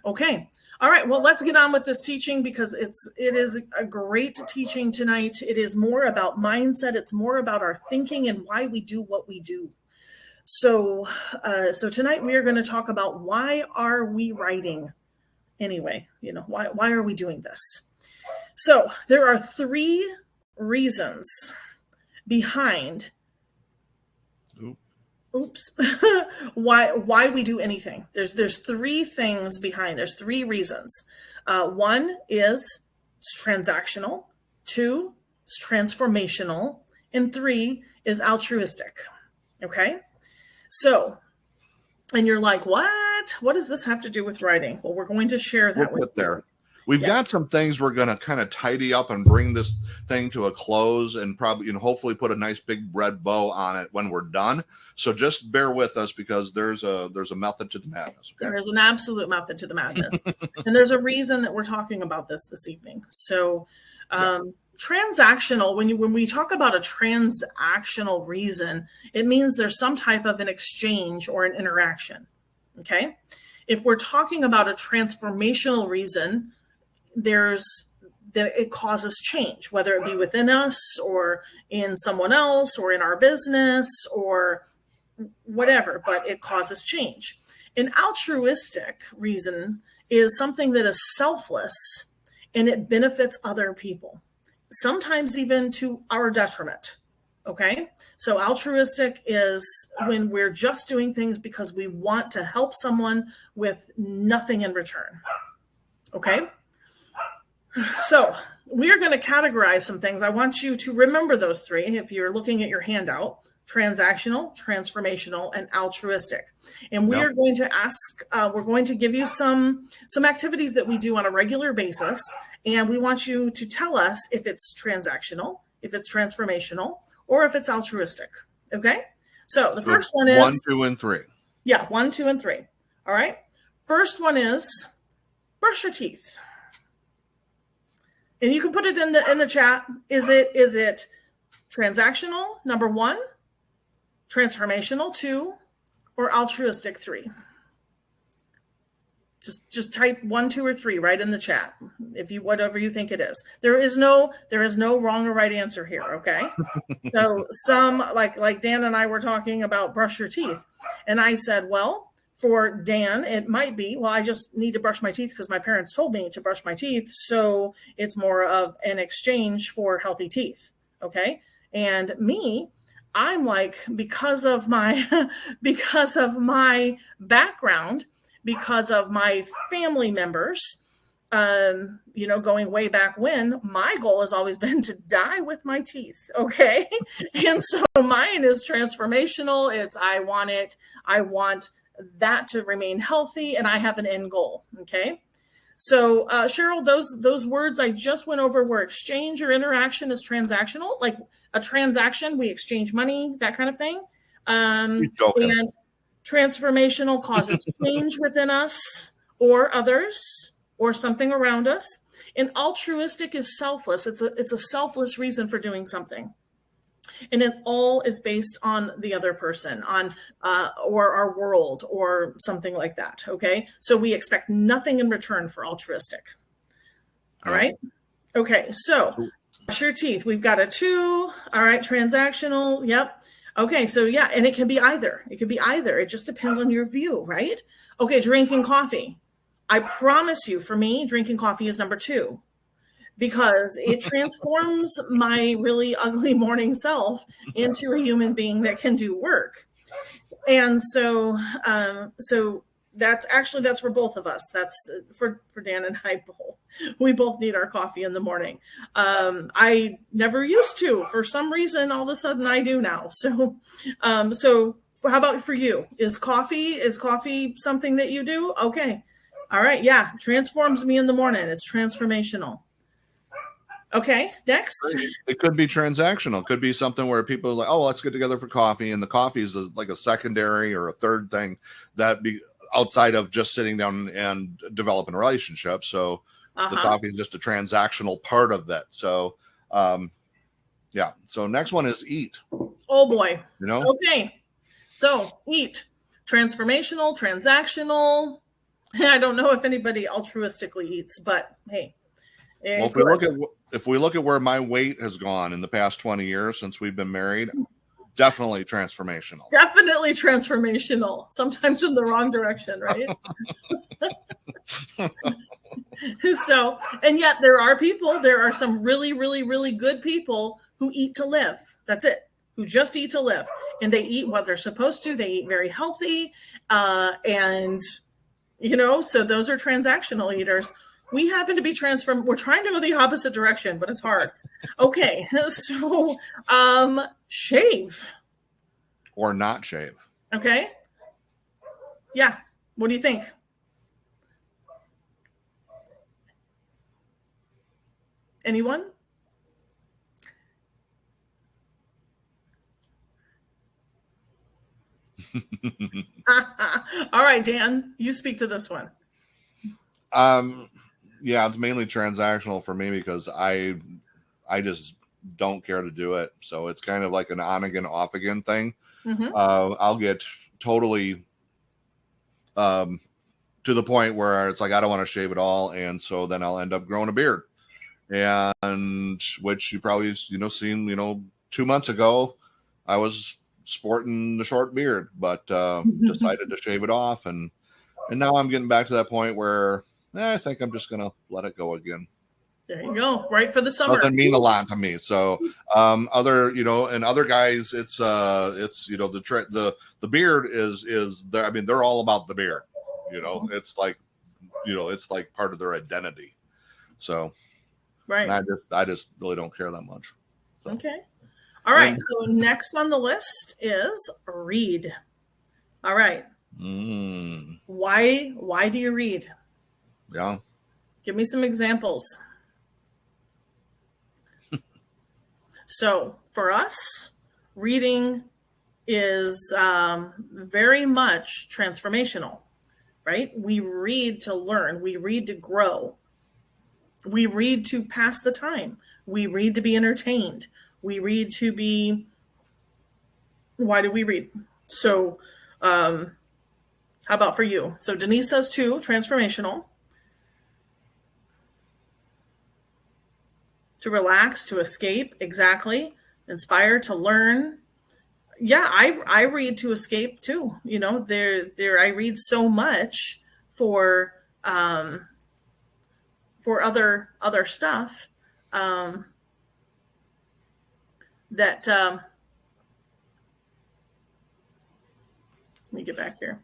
Okay. All right. Well, let's get on with this teaching because it is a great teaching tonight. It is more about mindset. It's more about our thinking and why we do what we do. So tonight we are going to talk about why are we writing anyway? Why are we doing this? So there are 3 reasons behind why we do anything. There's 3 things behind. There's 3 reasons. 1 is it's transactional, 2 is transformational, and 3 is altruistic. Okay. So, and you're like, what does this have to do with writing? Well, we're going to share that with you. We've got some things we're going to kind of tidy up and bring this thing to a close and probably, hopefully put a nice big red bow on it when we're done. So just bear with us because there's a method to the madness. Okay? There's an absolute method to the madness. And there's a reason that we're talking about this evening. So, transactional, when we talk about a transactional reason, it means there's some type of an exchange or an interaction. Okay. If we're talking about a transformational reason, it causes change, whether it be within us or in someone else or in our business or whatever, but it causes change. An altruistic reason is something that is selfless and it benefits other people, sometimes even to our detriment. Okay. So altruistic is when we're just doing things because we want to help someone with nothing in return. Okay. So we're going to categorize some things. I want you to remember those 3. If you're looking at your handout, transactional, transformational, and altruistic. And we are going to we're going to give you some activities that we do on a regular basis. And we want you to tell us if it's transactional, if it's transformational, or if it's altruistic. Okay. So the first one is 1, 2, and 3. Yeah. 1, 2, and 3. All right. First one is brush your teeth. And you can put it in the chat. Is it transactional, number 1, transformational, 2, or altruistic, 3? Just type 1, 2, or 3 right in the chat. Whatever you think it is. There is no wrong or right answer here. Okay. So some like Dan and I were talking about brush your teeth. And I said, well, for Dan, it might be, well, I just need to brush my teeth because my parents told me to brush my teeth. So it's more of an exchange for healthy teeth. Okay. And me, I'm like, because of my background, because of my family members, going way back when, my goal has always been to die with my teeth. Okay. And so mine is transformational. It's, I want that to remain healthy, and I have an end goal. Okay. So Cheryl, those words I just went over were exchange or interaction is transactional, like a transaction, we exchange money, that kind of thing. And transformational causes change within us or others or something around us. And altruistic is selfless. It's a selfless reason for doing something. And it all is based on the other person, on or our world or something like that. Okay. So we expect nothing in return for altruistic. All right. Okay. So brush your teeth. We've got a 2. All right. Transactional. Yep. Okay. So yeah. And it can be either. It just depends on your view. Right. Okay. Drinking coffee. I promise you, for me, drinking coffee is number 2. Because it transforms my really ugly morning self into a human being that can do work. And so that's for both of us. That's for Dan and I both. We both need our coffee in the morning. I never used to. For some reason, all of a sudden I do now. So how about for you? Is coffee something that you do? Okay. All right. Yeah. Transforms me in the morning. It's transformational. Okay, next. It could be transactional. It could be something where people are like, oh, let's get together for coffee. And the coffee is like a secondary or a third thing that be outside of just sitting down and developing a relationship. So the coffee is just a transactional part of that. So, yeah. So next one is eat. Oh, boy. Okay. So eat. Transformational, transactional, I don't know if anybody altruistically eats, but hey, Well, if we look at where my weight has gone in the past 20 years since we've been married, definitely transformational. Definitely transformational. Sometimes in the wrong direction, right? So, and yet there are some really, really, really good people who eat to live. That's it. Who just eat to live, and they eat what they're supposed to. They eat very healthy, and so those are transactional eaters. We happen to be transformed. We're trying to go the opposite direction, but it's hard. Okay, so shave or not shave. Okay. Yeah. What do you think? Anyone? All right, Dan, you speak to this one. Yeah, it's mainly transactional for me because I just don't care to do it. So it's kind of like an on again, off again thing. Mm-hmm. I'll get totally to the point where it's like I don't want to shave at all, and so then I'll end up growing a beard. And which you probably seen 2 months ago, I was sporting the short beard, but decided to shave it off, and now I'm getting back to that point where I think I'm just gonna let it go again. There you go. Right for the summer. Doesn't mean a lot to me. So other and other guys, it's the beard is there. I mean, they're all about the beard. It's like it's like part of their identity. So right. I just really don't care that much. So. Okay. All right. So next on the list is read. All right. Why do you read? Yeah. Give me some examples. So for us, reading is very much transformational, right? We read to learn. We read to grow. We read to pass the time. We read to be entertained. We read to be... Why do we read? So how about for you? So Denise says too, transformational. To relax, to escape, exactly. Inspire, to learn. Yeah, I read to escape too. I read so much for other stuff that let me get back here.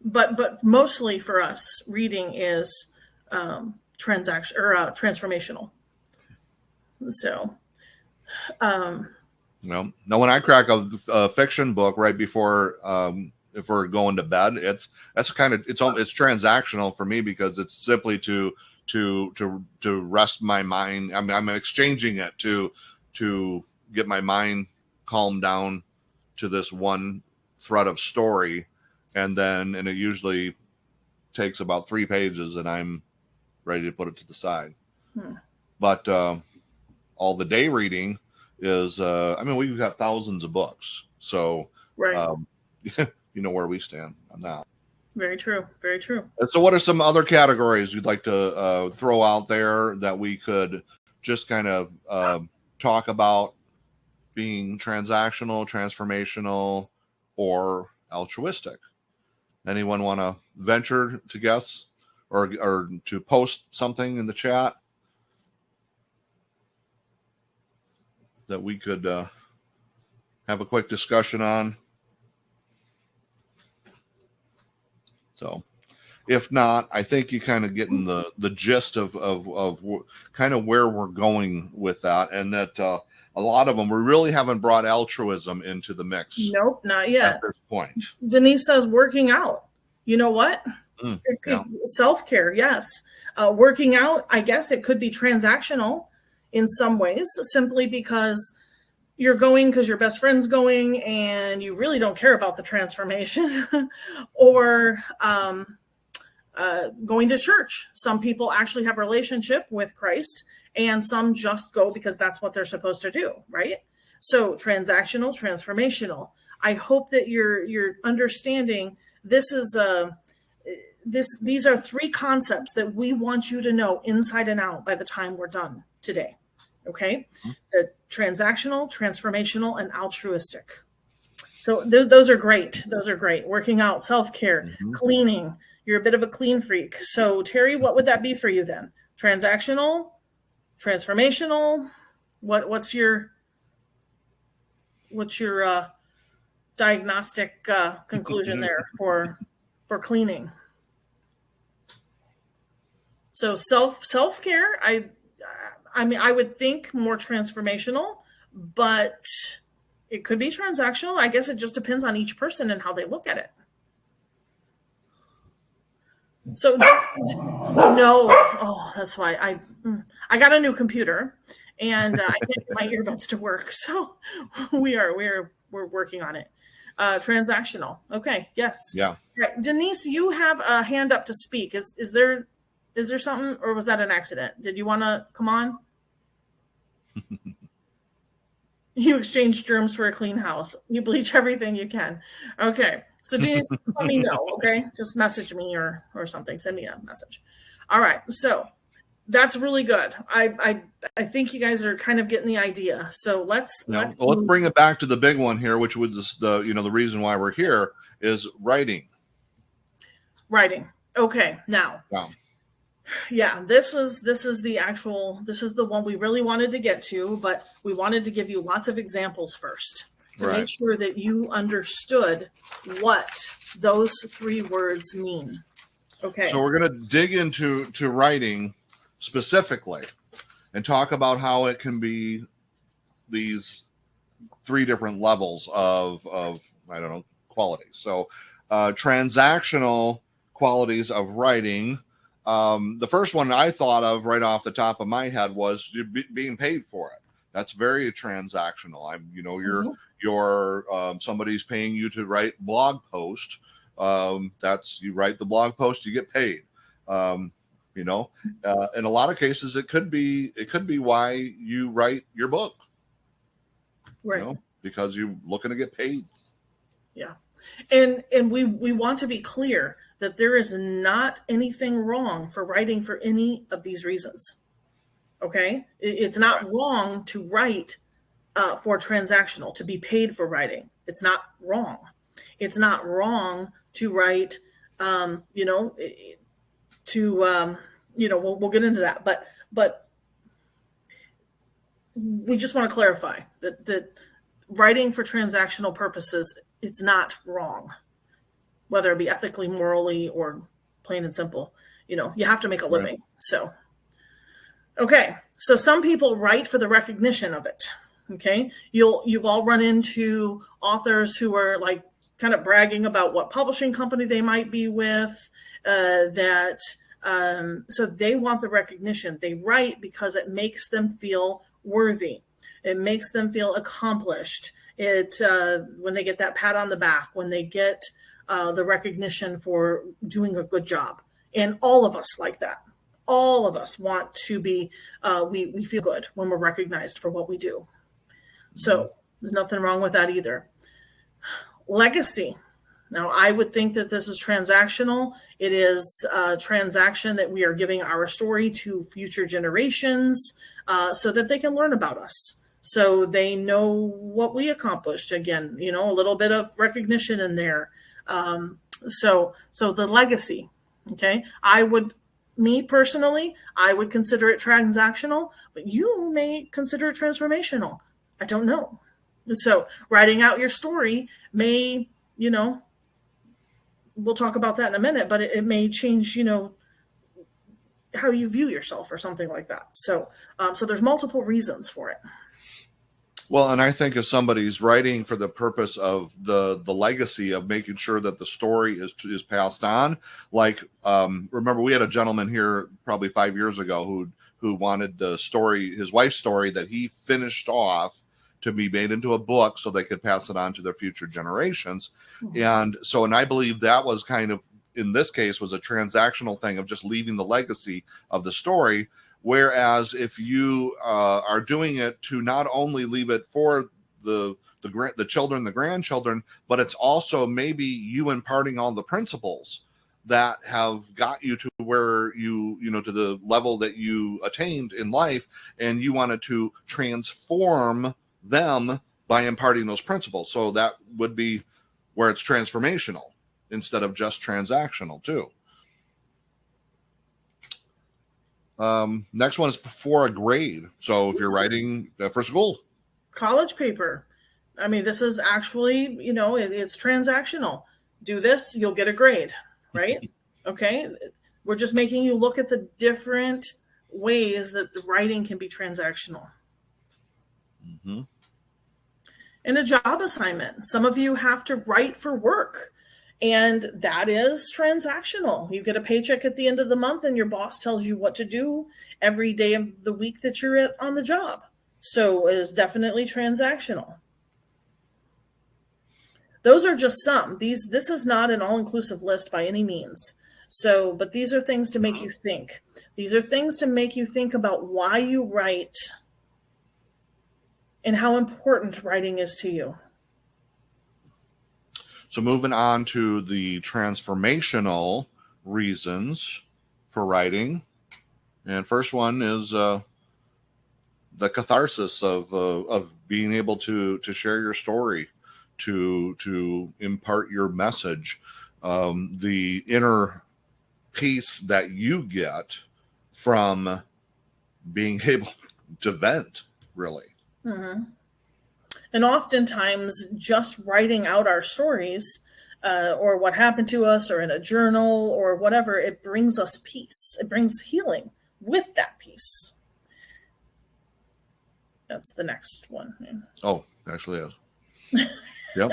But mostly for us, reading is transformational. So, now when I crack a fiction book right before if we're going to bed, it's transactional for me because it's simply to rest my mind. I'm exchanging it to get my mind calmed down to this one thread of story, and it usually takes about 3 pages, and I'm ready to put it to the side. But all the day reading is we've got thousands of books, so right. You know where we stand on that. Very true. Very true. And so what are some other categories you'd like to throw out there that we could just kind of talk about being transactional, transformational, or altruistic? Anyone want to venture to guess or to post something in the chat that we could have a quick discussion on? So if not, I think you kind of getting the gist of kind of where we're going with that, and that a lot of them, we really haven't brought altruism into the mix. Nope, not yet. At this point. Denise says working out. You know what? Self-care, yes. Working out, I guess it could be transactional in some ways, simply because you're going because your best friend's going and you really don't care about the transformation. Or going to church. Some people actually have a relationship with Christ, and some just go because that's what they're supposed to do, right? So transactional, transformational. I hope that you're understanding this is these are three concepts that we want you to know inside and out by the time we're done today. Okay. The transactional, transformational, and altruistic. So those are great. Those are great. Working out, self-care, cleaning. You're a bit of a clean freak. So Terry, what would that be for you then? Transactional, transformational? What's your diagnostic conclusion there for cleaning? So self-care, I mean, I would think more transformational, but it could be transactional. I guess it just depends on each person and how they look at it. So no, oh, that's why I got a new computer, and I can't get my earbuds to work. So we're working on it. Transactional. Okay. Yes. Yeah. Right. Denise, you have a hand up to speak. Is there something, or was that an accident? Did you want to come on? You exchange germs for a clean house. You bleach everything you can. Okay. So Denise, let me know. Okay. Just message me or something. Send me a message. All right. So that's really good. I think you guys are kind of getting the idea. So let's bring it back to the big one here, which was the reason why we're here is writing. Writing. Okay. Now. Wow. Yeah, this is the one we really wanted to get to, but we wanted to give you lots of examples first to make sure that you understood what those three words mean. Okay. So we're going to dig into writing specifically and talk about how it can be these three different levels of I don't know, qualities. So transactional qualities of writing. The first one I thought of right off the top of my head was being paid for it. That's very transactional. You're somebody's paying you to write blog post. You write the blog post, you get paid. In a lot of cases, it could be why you write your book, right? Because you're looking to get paid. Yeah. And we want to be clear that there is not anything wrong for writing for any of these reasons. Okay. It's not wrong to write for transactional, to be paid for writing. It's not wrong. It's not wrong to write, we'll get into that, but we just want to clarify that writing for transactional purposes, it's not wrong, whether it be ethically, morally, or plain and simple. You have to make a living. Right. So, okay. So some people write for the recognition of it. Okay. You've all run into authors who are like kind of bragging about what publishing company they might be with, so they want the recognition. They write because it makes them feel worthy. It makes them feel accomplished. When they get that pat on the back, when they get the recognition for doing a good job. And all of us like that. All of us want to be, we feel good when we're recognized for what we do. So there's nothing wrong with that either. Legacy. Now, I would think that this is transactional. It is a transaction that we are giving our story to future generations so that they can learn about us. So they know what we accomplished. Again, a little bit of recognition in there. So the legacy, okay? Me personally, I would consider it transactional, but you may consider it transformational. I don't know. So writing out your story may, we'll talk about that in a minute, but it may change, how you view yourself or something like that. So there's multiple reasons for it. Well, and I think if somebody's writing for the purpose of the legacy of making sure that the story is passed on, like remember we had a gentleman here probably 5 years ago who wanted the story, his wife's story that he finished off, to be made into a book so they could pass it on to their future generations. Mm-hmm. And I believe that was kind of, in this case, was a transactional thing of just leaving the legacy of the story. Whereas if you are doing it to not only leave it for the children, the grandchildren, but it's also maybe you imparting all the principles that have got you to where you know, to the level that you attained in life, and you wanted to transform them by imparting those principles. So that would be where it's transformational instead of just transactional too. Next one is for a grade. So if you're writing for school, college paper, I mean, this is actually, you know, it's transactional. Do this, you'll get a grade, right? Okay. We're just making you look at the different ways that the writing can be transactional. Mm-hmm. And a job assignment. Some of you have to write for work, and that is transactional. You get a paycheck at the end of the month, and your boss tells you what to do every day of the week that you're on the job. So it is definitely transactional. Those are just some. This is not an all-inclusive list by any means. So, but these are things to make you think. These are things to make you think about why you write and how important writing is to you. So moving on to the transformational reasons for writing. And first one is the catharsis of being able to share your story, to impart your message, the inner peace that you get from being able to vent, really. Mm-hmm. And oftentimes just writing out our stories or what happened to us or in a journal or whatever, it brings us peace. It brings healing with that peace. That's the next one. Oh, actually is. Yep.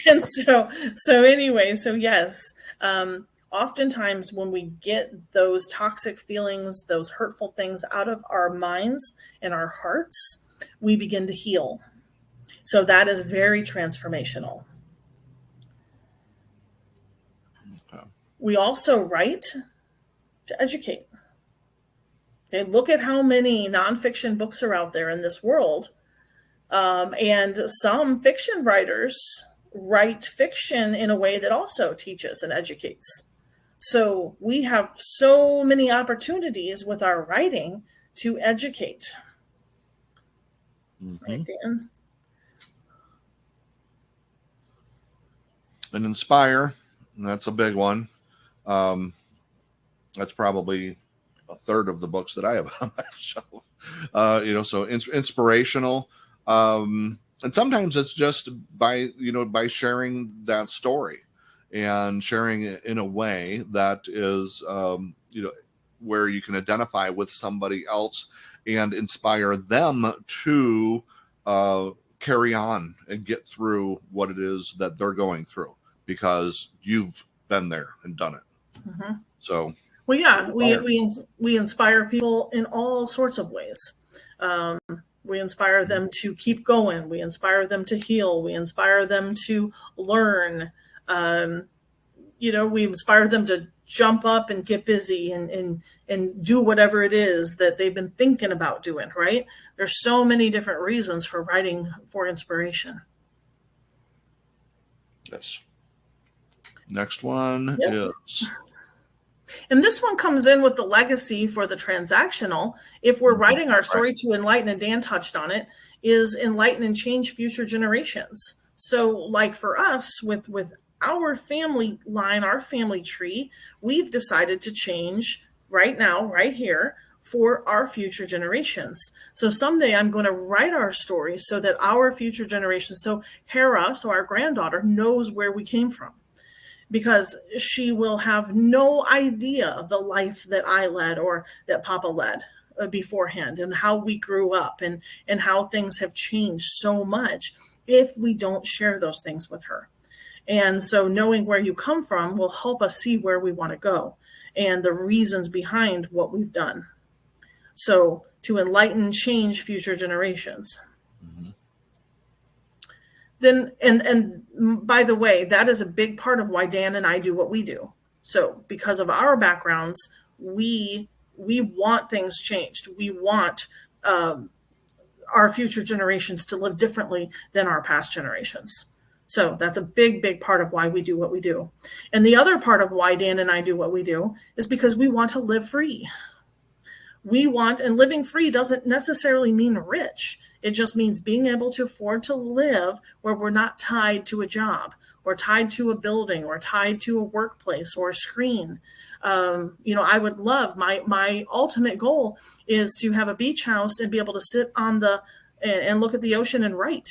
And so anyway, so yes, oftentimes when we get those toxic feelings, those hurtful things out of our minds and our hearts, we begin to heal. So that is very transformational. Okay. We also write to educate. Okay, look at how many nonfiction books are out there in this world. And some fiction writers write fiction in a way that also teaches and educates. So we have so many opportunities with our writing to educate. Mm-hmm. Right, Dan? And inspire, and that's a big one. That's probably a third of the books that I have on my shelf. You know, so inspirational. And sometimes it's just by sharing that story and sharing it in a way that is, where you can identify with somebody else and inspire them to carry on and get through what it is that they're going through, because you've been there and done it. Mm-hmm. So, well, yeah, we inspire people in all sorts of ways. We inspire them to keep going. We inspire them to heal. We inspire them to learn. We inspire them to jump up and get busy and do whatever it is that they've been thinking about doing, right? There's so many different reasons for writing for inspiration. Yes. Next one is... And this one comes in with the legacy for the transactional. If we're writing our story to enlighten, and Dan touched on it, is enlighten and change future generations. So like for us with our family line, our family tree, we've decided to change right now, right here, for our future generations. So someday I'm going to write our story so that our future generations, so Hera, so our granddaughter, knows where we came from. Because she will have no idea the life that I led or that Papa led beforehand, and how we grew up and how things have changed so much if we don't share those things with her. And so knowing where you come from will help us see where we want to go and the reasons behind what we've done. So to enlighten, change future generations. Mm-hmm. Then, and by the way, that is a big part of why Dan and I do what we do. So because of our backgrounds, we want things changed. We want our future generations to live differently than our past generations. So that's a big, big part of why we do what we do. And the other part of why Dan and I do what we do is because we want to live free. We want, and living free doesn't necessarily mean rich. It just means being able to afford to live where we're not tied to a job or tied to a building or tied to a workplace or a screen. I would love, my ultimate goal is to have a beach house and be able to sit on and look at the ocean and write.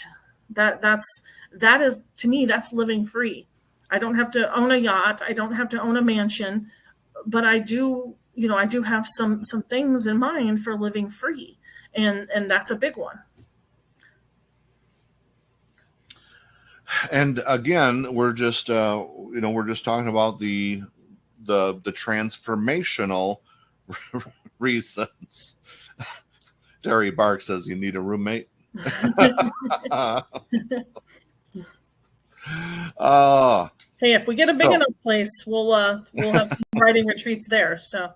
That is, to me, that's living free. I don't have to own a yacht. I don't have to own a mansion, but I do have some things in mind for living free. And that's a big one. And again, we're just talking about the transformational reasons. Terry Bark says you need a roommate. Hey, if we get a big enough place, we'll have some writing retreats there. So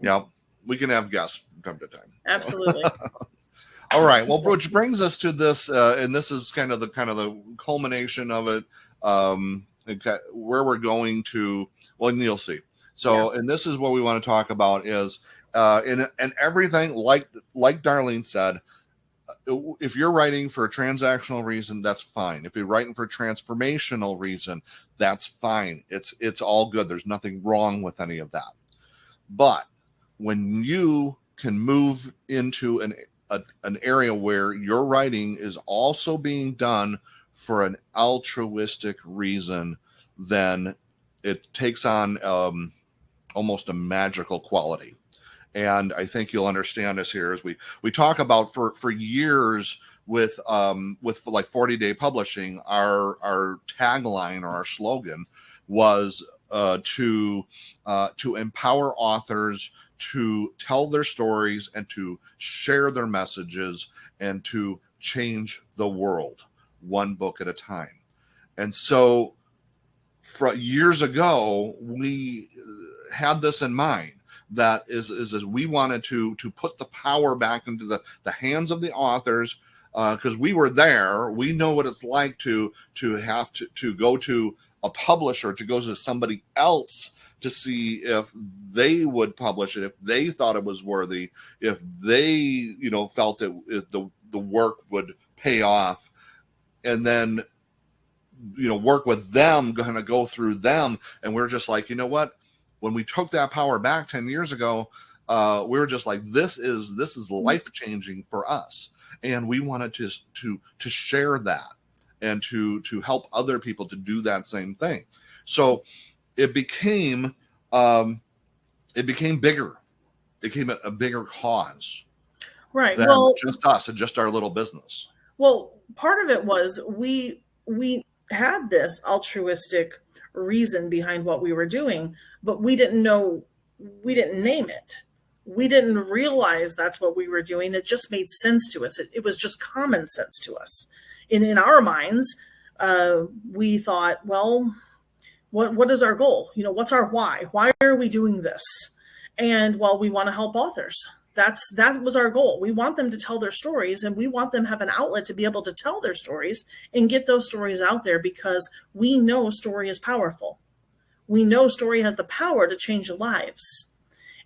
yeah, we can have guests from time to time. Absolutely. All right. Well, which brings us to this, and this is kind of the culmination of it, where we're going to. Well, and you'll see. So, And this is what we want to talk about is, and everything like Darlene said. If you're writing for a transactional reason, that's fine. If you're writing for a transformational reason, that's fine. It's all good. There's nothing wrong with any of that. But when you can move into an area where your writing is also being done for an altruistic reason, then it takes on almost a magical quality. And I think you'll understand this here as we talk about for years with like 40 Day Publishing, our tagline or our slogan was to empower authors to tell their stories and to share their messages and to change the world one book at a time. And so years ago, we had this in mind. That is we wanted to put the power back into the hands of the authors, because we were there. We know what it's like to have to go to a publisher, to go to somebody else to see if they would publish it, if they thought it was worthy, if they felt the work would pay off, and then work with them, going to go through them. And we're just like, you know what? When we took that power back 10 years ago, we were just like, this is life-changing for us. And we wanted to share that and to help other people to do that same thing. So it became bigger. It became a bigger cause. Right. Than just us and just our little business. Well, part of it was we had this altruistic reason behind what we were doing, but we didn't name it. We didn't realize that's what we were doing. It just made sense to us. It was just common sense to us. And in our minds, we thought, well, what is our goal? What's our why? Why are we doing this? And well, we want to help authors. That was our goal. We want them to tell their stories, and we want them to have an outlet to be able to tell their stories and get those stories out there, because we know story is powerful. We know story has the power to change lives.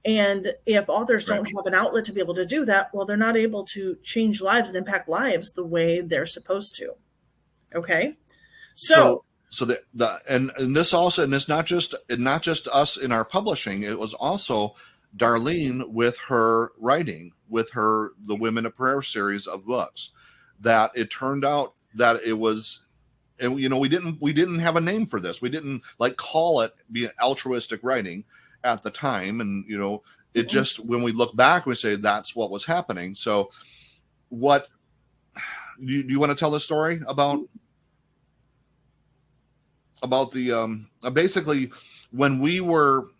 And if authors don't have an outlet to be able to do that, well, they're not able to change lives and impact lives the way they're supposed to. Okay. So this also, and it's not just us in our publishing, it was also Darlene with her writing, with the Women of Prayer series of books, that it turned out that it was, and we didn't have a name for this. We didn't call it be altruistic writing at the time. And, it just, when we look back, we say that's what was happening. So what, do you want to tell the story about the, basically when we were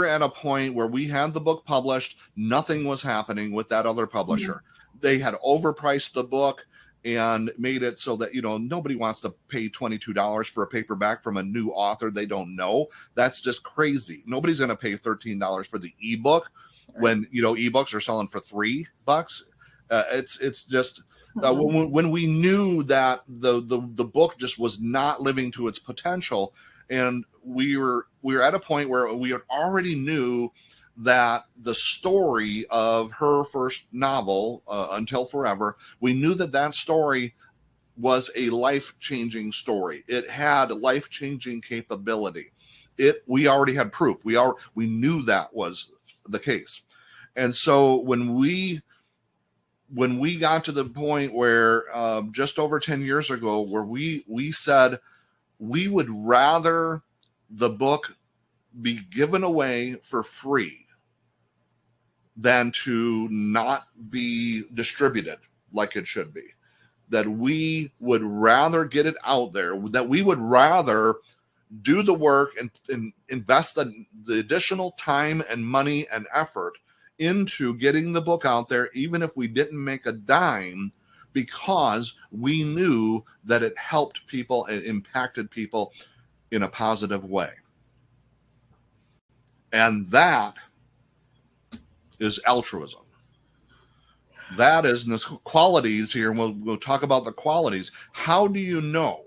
at a point where we had the book published, nothing was happening with that other publisher. They had overpriced the book and made it so that, nobody wants to pay $22 for a paperback from a new author they don't know. That's just crazy. Nobody's going to pay $13 for the ebook when, ebooks are selling for $3. It's just, When we knew that the book just was not living to its potential, and we were at a point where we had already knew that the story of her first novel, Until Forever, we knew that story was a life-changing story. It had life-changing capability. We already had proof. We knew that was the case. And so when we got to the point where just over 10 years ago, where we said we would rather the book be given away for free than to not be distributed like it should be, that we would rather get it out there, that we would rather do the work and invest the additional time and money and effort into getting the book out there, even if we didn't make a dime, because we knew that it helped people and impacted people in a positive way. And that is altruism. That is the qualities here, and we'll talk about the qualities. How do you know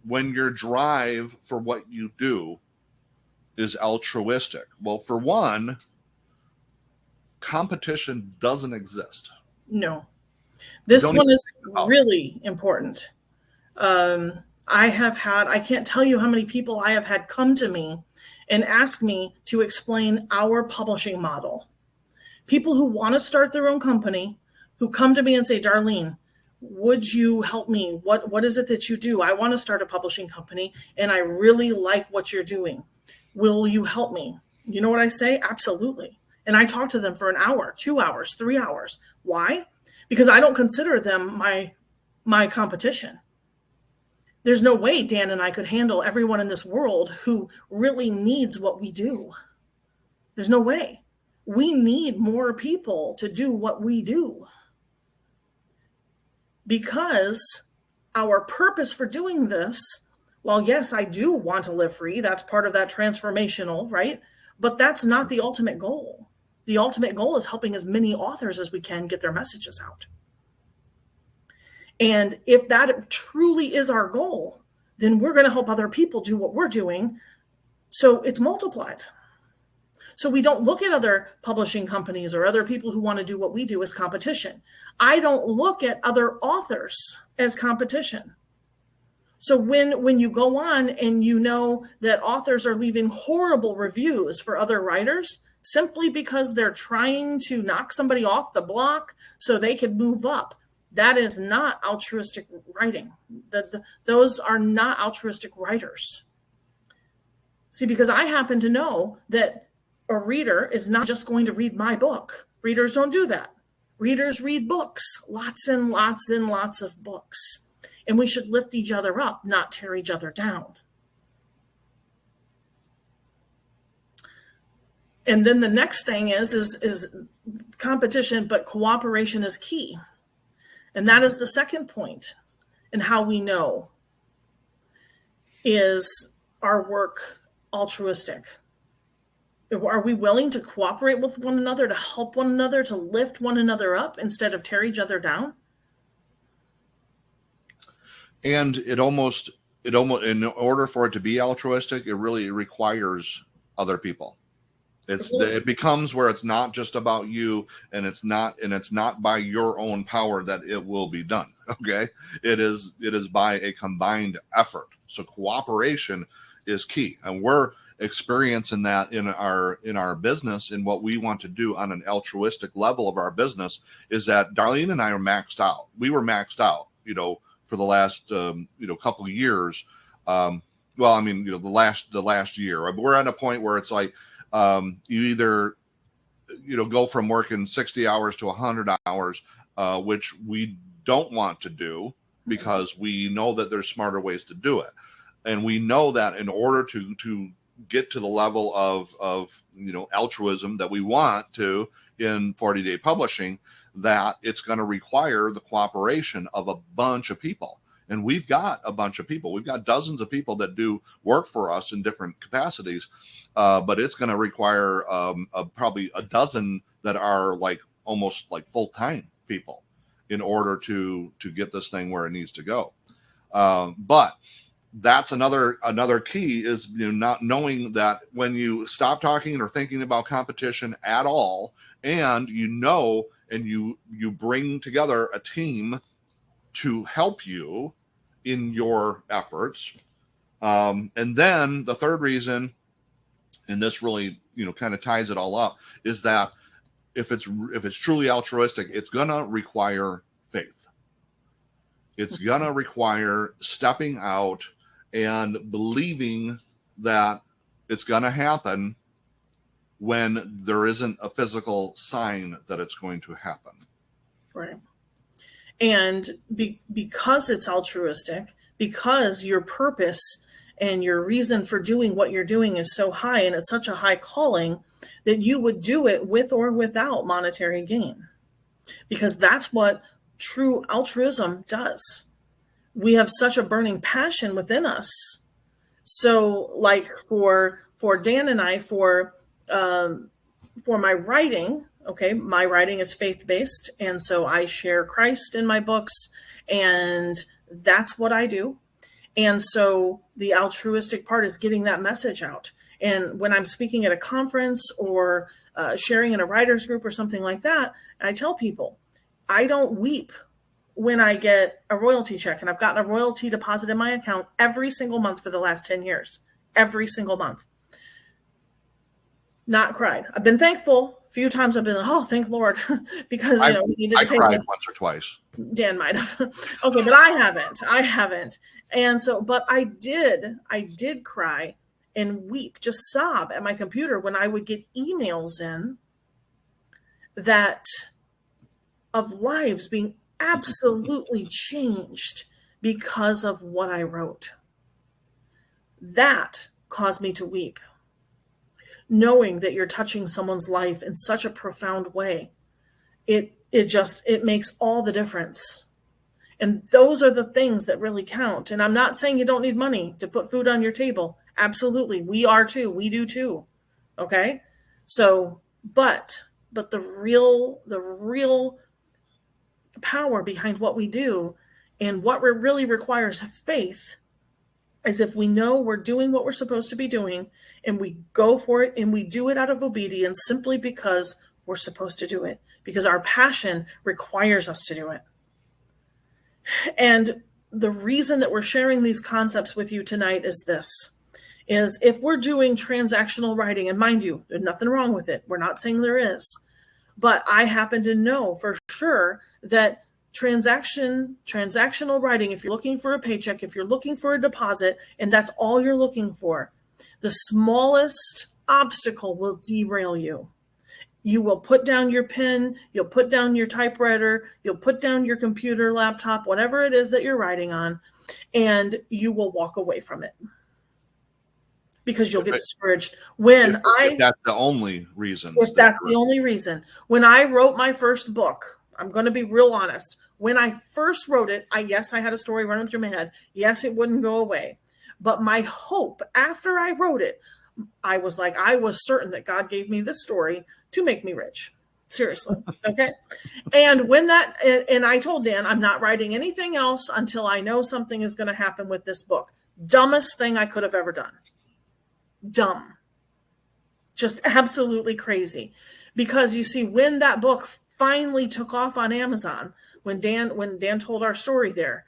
when your drive for what you do is altruistic? Well, for one, competition doesn't exist. No. This one is really important. I can't tell you how many people I have had come to me and ask me to explain our publishing model. People who want to start their own company, who come to me and say, Darlene, would you help me? What is it that you do? I want to start a publishing company and I really like what you're doing. Will you help me? You know what I say? Absolutely. And I talk to them for an hour, 2 hours, 3 hours. Why? Because I don't consider them my competition. There's no way Dan and I could handle everyone in this world who really needs what we do. There's no way. We need more people to do what we do. Because our purpose for doing this, well, yes, I do want to live free. That's part of that transformational, right? But that's not the ultimate goal. The ultimate goal is helping as many authors as we can get their messages out. And if that truly is our goal, then we're going to help other people do what we're doing. So it's multiplied. So we don't look at other publishing companies or other people who want to do what we do as competition. I don't look at other authors as competition. So when you go on and you know that authors are leaving horrible reviews for other writers simply because they're trying to knock somebody off the block so they can move up, that is not altruistic writing. Those are not altruistic writers. See, because I happen to know that a reader is not just going to read my book. Readers don't do that. Readers read books, lots and lots and lots of books. And we should lift each other up, not tear each other down. And then the next thing is competition, but cooperation is key. And that is the second point. And how we know is our work altruistic? Are we willing to cooperate with one another, to help one another, to lift one another up instead of tear each other down? And it almost, in order for it to be altruistic, it really requires other people. It becomes where it's not just about you, and it's not by your own power that it will be done. Okay. It is by a combined effort. So cooperation is key. And we're experiencing that in our business. And what we want to do on an altruistic level of our business is that Darlene and I are maxed out. We were maxed out, for the last, couple of years. The last year. We're at a point where it's like, you either, go from working 60 hours to 100 hours, which we don't want to do because we know that there's smarter ways to do it. And we know that in order to get to the level of altruism that we want to in 40-day publishing, that it's going to require the cooperation of a bunch of people. And we've got a bunch of people. We've got dozens of people that do work for us in different capacities, but it's going to require probably a dozen that are almost like full-time people. in order to get this thing where it needs to go. But that's another key is, not knowing that when you stop talking or thinking about competition at all, and and you bring together a team to help you in your efforts. And then the third reason, and this really, kind of ties it all up, is that if it's truly altruistic, it's gonna require faith. It's gonna require stepping out and believing that it's gonna happen when there isn't a physical sign that it's going to happen. Right. And because it's altruistic, because your purpose and your reason for doing what you're doing is so high, and it's such a high calling, that you would do it with or without monetary gain. Because that's what true altruism does. We have such a burning passion within us. So like for Dan and I, for my writing, okay, my writing is faith-based, and so I share Christ in my books, and that's what I do. And so the altruistic part is getting that message out. And when I'm speaking at a conference or sharing in a writer's group or something like that, I tell people, I don't weep when I get a royalty check. And I've gotten a royalty deposit in my account every single month for the last 10 years, every single month. Not cried. I've been thankful. A few times I've been like, oh, thank Lord, because we needed to pay cried this. Once or twice. Dan might have. Okay, but I haven't. And so, but I did cry and weep, just sob at my computer when I would get emails in that of lives being absolutely changed because of what I wrote. That caused me to weep. Knowing that you're touching someone's life in such a profound way, it makes all the difference. And those are the things that really count. And I'm not saying you don't need money to put food on your table. Absolutely. We are too. We do too. Okay. So, but the real power behind what we do and what really requires faith is if we know we're doing what we're supposed to be doing and we go for it and we do it out of obedience simply because we're supposed to do it, because our passion requires us to do it. And the reason that we're sharing these concepts with you tonight is this, is if we're doing transactional writing, and mind you, there's nothing wrong with it. We're not saying there is, but I happen to know for sure that transactional writing, if you're looking for a paycheck, if you're looking for a deposit, and that's all you're looking for, the smallest obstacle will derail you. You will put down your pen, you'll put down your typewriter, you'll put down your computer, laptop, whatever it is that you're writing on, and you will walk away from it because you'll get discouraged. If that's the only reason. If that's the only reason. When I wrote my first book, I'm going to be real honest. When I first wrote it, I had a story running through my head. Yes, it wouldn't go away. But my hope after I wrote it, I was certain that God gave me this story to make me rich. Seriously. Okay. And and I told Dan, I'm not writing anything else until I know something is going to happen with this book. Dumbest thing I could have ever done. Dumb. Just absolutely crazy. Because you see, when that book finally took off on Amazon, when Dan told our story there,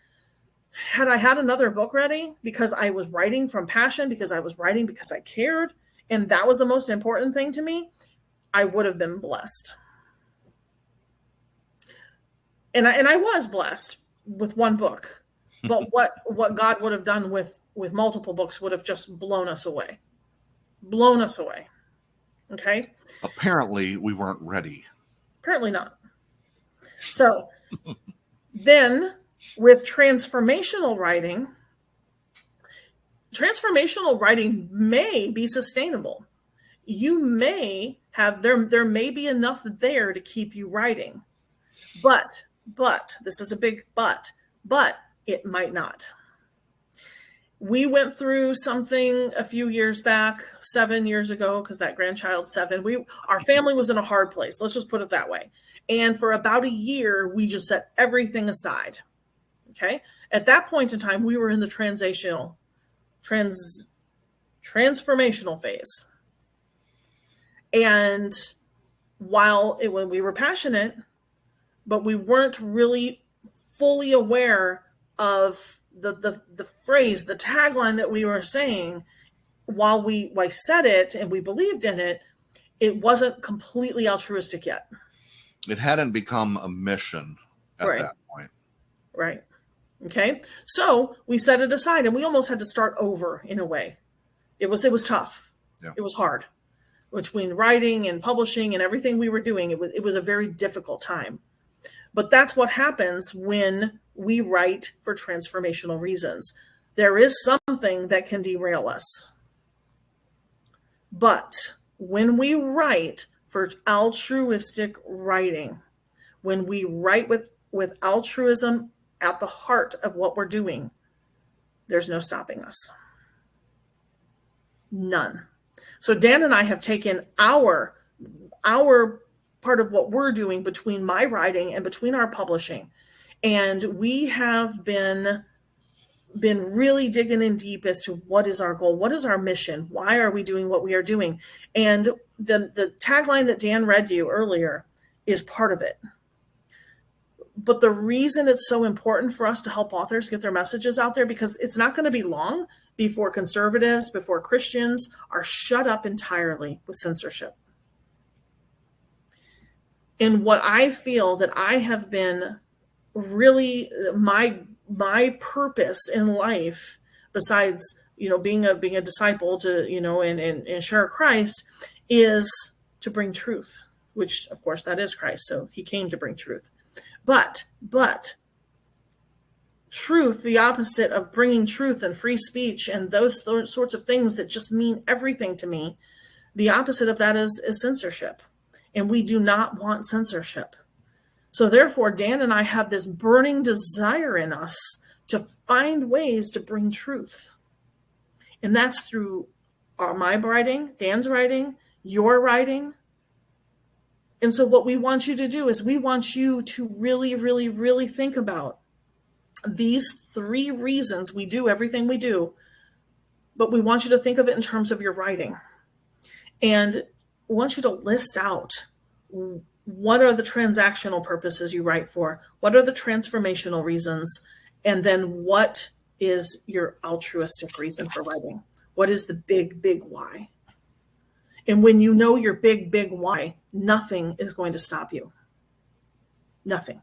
had I had another book ready, because I was writing from passion, because I was writing because I cared, and that was the most important thing to me, I would have been blessed. And I was blessed with one book, but what God would have done with multiple books would have just blown us away. Okay. Apparently we weren't ready. Apparently not. So then with transformational writing may be sustainable. You may have, there may be enough there to keep you writing, but this is a big but it might not. We went through something a few years back, 7 years ago, because that grandchild's 7. Our family was in a hard place. Let's just put it that way. And for about a year, we just set everything aside. Okay. At that point in time, we were in the transformational phase. And when we were passionate, but we weren't really fully aware of the phrase, the tagline that we were saying, while we said it and we believed in it, it wasn't completely altruistic yet. It hadn't become a mission at that point. Right. Okay. So we set it aside and we almost had to start over in a way. It was tough. Yeah. It was hard. Between writing and publishing and everything we were doing, it was a very difficult time. But that's what happens when we write for transformational reasons. There is something that can derail us. But when we write for altruistic writing, when we write with altruism at the heart of what we're doing, there's no stopping us. None. So Dan and I have taken our part of what we're doing between my writing and between our publishing, and we have been really digging in deep as to what is our goal, what is our mission, why are we doing what we are doing. And the tagline that Dan read you earlier is part of it. But the reason it's so important for us to help authors get their messages out there, because it's not going to be long before conservatives, before Christians are shut up entirely with censorship. And what I feel that I have been really my purpose in life, besides, being a disciple to, and share Christ, is to bring truth, which of course that is Christ. So he came to bring truth. But truth, the opposite of bringing truth and free speech and those sorts of things that just mean everything to me, the opposite of that is censorship. And we do not want censorship. So therefore, Dan and I have this burning desire in us to find ways to bring truth. And that's through my writing, Dan's writing, your writing. And so what we want you to do is we want you to really, really, really think about these 3 reasons we do everything we do, but we want you to think of it in terms of your writing. And we want you to list out what are the transactional purposes you write for, what are the transformational reasons, and then what is your altruistic reason for writing? What is the big, big why? And when you know your big, big why, nothing is going to stop you. Nothing.